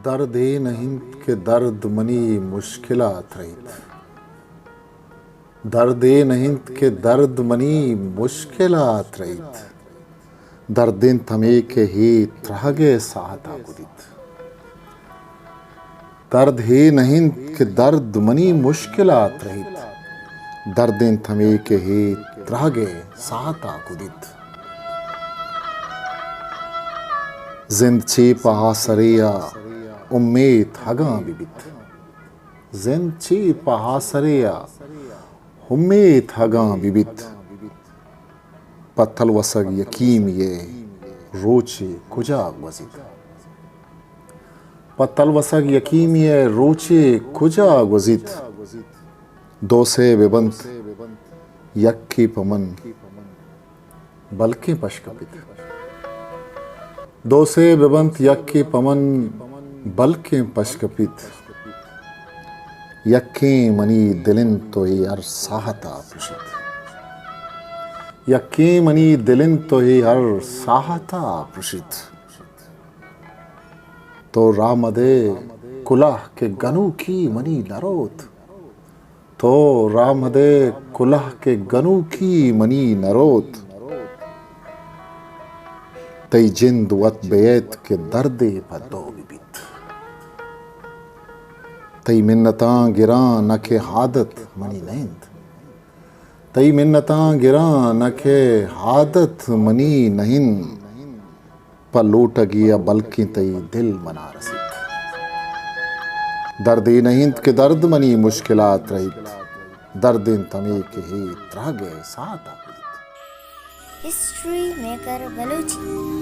दर्द नहीं के दर्द मनी मुश्किलात रहित, दर्द नहीं के दर्द मनी मुश्किलात रहित, दर्दिन थमे के ही त्रहगे साहता कुदित। दर्द ही नहीं के दर्द मनी मुश्किलात रहित, दर्दिन थमे के ही त्रहगे साहता कुदित। जिंद ची पहा सरिया उम्मीद हगा बिबित, जिंद ची पहा सरिया उम्मीद हगा बिबित। पत्थल वसग यकीम ये रोचे कुजा वजित, पत्तल वसग यकीम ये रोचे कुजा वजित। दो से बेबंत यक्की पमन बल्कि पशकपित, दो से बेबंत यक्की पमन बल्कि पशकपित। यक्की मनी दिलिन तो ही हर साहता पुशित, यक्की मनी दिलिन तो ही हर साहता पुशित। तो रामदे कुलाह के गनु की मनी नरोत, तो रामदे कुलाह के गनु की मनी नरोत। तई जिंद वत बेत के दर्दे पदो बिबित, तई मिन्नता गिरा न के हादत मनी नैंद, तई मिन्नता गिरा न के हादत मनी नहीं। पर लूट गया बल्कि तई दिल मना रसित, दर्दी नहीं के दर्द मनी मुश्किलात रहित, दर्दिन तमे के ही त्रहगे साहता कुदित। History maker Balochi.